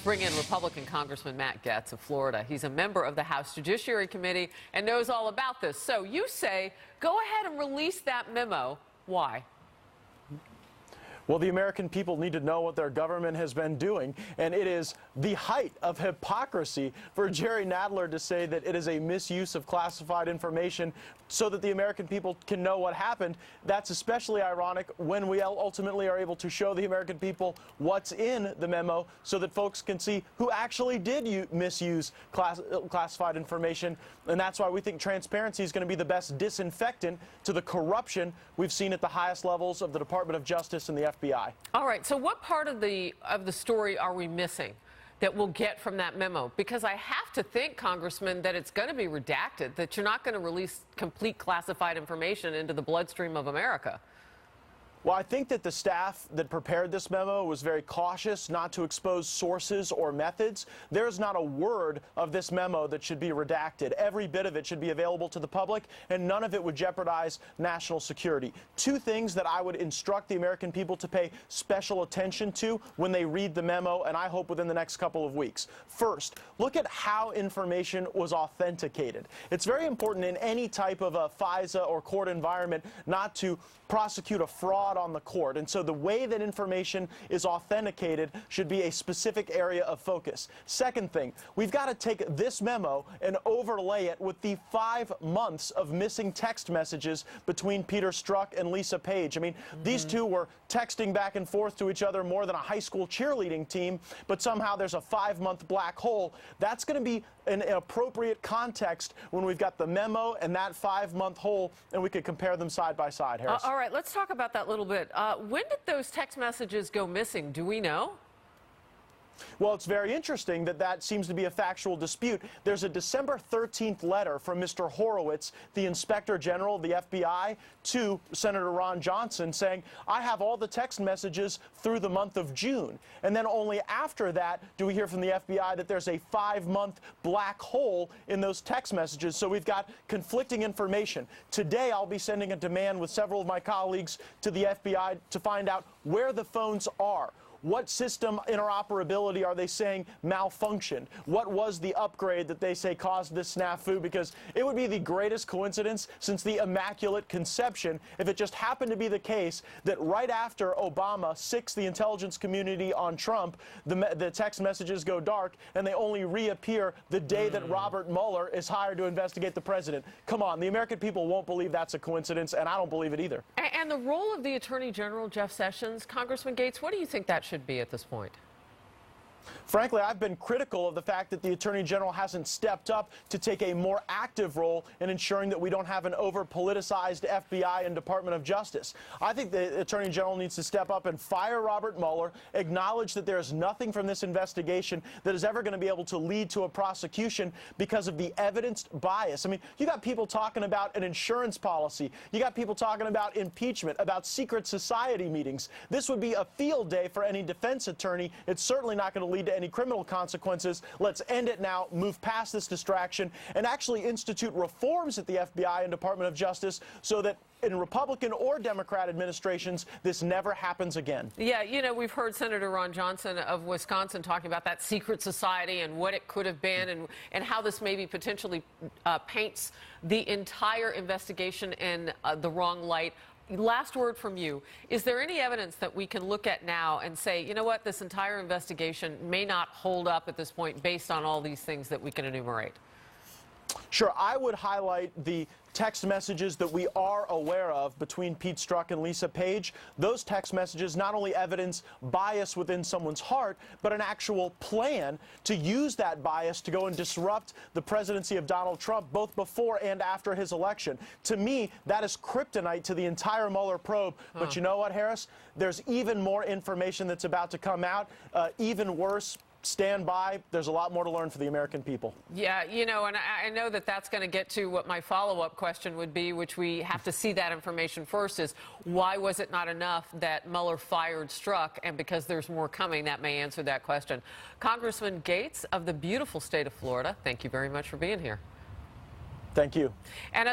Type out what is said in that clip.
Let's bring in Republican Congressman Matt Gaetz of Florida. He's a member of the House Judiciary Committee and knows all about this. So you say, go ahead and release that memo. Why? Well, the American people need to know what their government has been doing, and it is the height of hypocrisy for Jerry Nadler to say that it is a misuse of classified information so that the American people can know what happened. That's especially ironic when we ultimately are able to show the American people what's in the memo so that folks can see who actually did misuse classified information. And that's why we think transparency is going to be the best disinfectant to the corruption we've seen at the highest levels of the Department of Justice and the FBI. All right, so what part of the story are we missing that we'll get from that memo? Because I have to think, Congressman, that it's going to be redacted, that you're not going to release complete classified information into the bloodstream of America. Well, I think that the staff that prepared this memo was very cautious not to expose sources or methods. There is not a word of this memo that should be redacted. Every bit of it should be available to the public, and none of it would jeopardize national security. Two things that I would instruct the American people to pay special attention to when they read the memo, and I hope within the next couple of weeks. First, look at how information was authenticated. It's very important in any type of a FISA or court environment not to prosecute a fraud on the court. And so the way that information is authenticated should be a specific area of focus. Second thing, we've got to take this memo and overlay it with the 5 months of missing text messages between Peter Strzok and Lisa Page. I mean, these two were texting back and forth to each other more than a high school cheerleading team, but somehow there's a 5-month black hole. That's going to be an appropriate context when we've got the memo and that 5-month hole, and we could compare them side by side, Harris. All right, let's talk about that a little bit. When did those text messages go missing? Do we know? Well, it's very interesting that that seems to be a factual dispute. There's a December 13th letter from Mr. Horowitz, the Inspector General of the FBI, to Senator Ron Johnson saying, I have all the text messages through the month of June. And then only after that do we hear from the FBI that there's a 5-month black hole in those text messages. So we've got conflicting information. Today I'll be sending a demand with several of my colleagues to the FBI to find out where the phones are. What system interoperability are they saying malfunctioned? What was the upgrade that they say caused this snafu? Because it would be the greatest coincidence since the Immaculate Conception if it just happened to be the case that right after Obama sicks the intelligence community on Trump, the text messages go dark and they only reappear the day that Robert Mueller is hired to investigate the president. Come on, the American people won't believe that's a coincidence, and I don't believe it either. And the role of the Attorney General, Jeff Sessions, Congressman Gaetz, what do you think that should be at this point? Frankly, I've been critical of the fact that the Attorney General hasn't stepped up to take a more active role in ensuring that we don't have an over-politicized FBI and Department of Justice. I think the Attorney General needs to step up and fire Robert Mueller, acknowledge that there is nothing from this investigation that is ever going to be able to lead to a prosecution because of the evidenced bias. I mean, you got people talking about an insurance policy. You got people talking about impeachment, about secret society meetings. This would be a field day for any defense attorney. It's certainly not going to lead to any criminal consequences. Let's end it now, move past this distraction, and actually institute reforms at the FBI and Department of Justice so that in Republican or Democrat administrations, this never happens again. Yeah, you know, we've heard Senator Ron Johnson of Wisconsin talking about that secret society and what it could have been and how this maybe potentially paints the entire investigation in the wrong light. Last word from you. Is there any evidence that we can look at now and say, you know what, this entire investigation may not hold up at this point based on all these things that we can enumerate? Sure. I would highlight the text messages that we are aware of between Pete Strzok and Lisa Page. Those text messages not only evidence bias within someone's heart, but an actual plan to use that bias to go and disrupt the presidency of Donald Trump both before and after his election. To me, that is kryptonite to the entire Mueller probe. But you know what, Harris? There's even more information that's about to come out, even worse. Stand by. There's a lot more to learn for the American people. Yeah, you know, and I know that that's going to get to what my follow-up question would be, which we have to see that information first, is why was it not enough that Mueller fired Strzok? And because there's more coming, that may answer that question. Congressman Gaetz of the beautiful state of Florida, thank you very much for being here. Thank you. And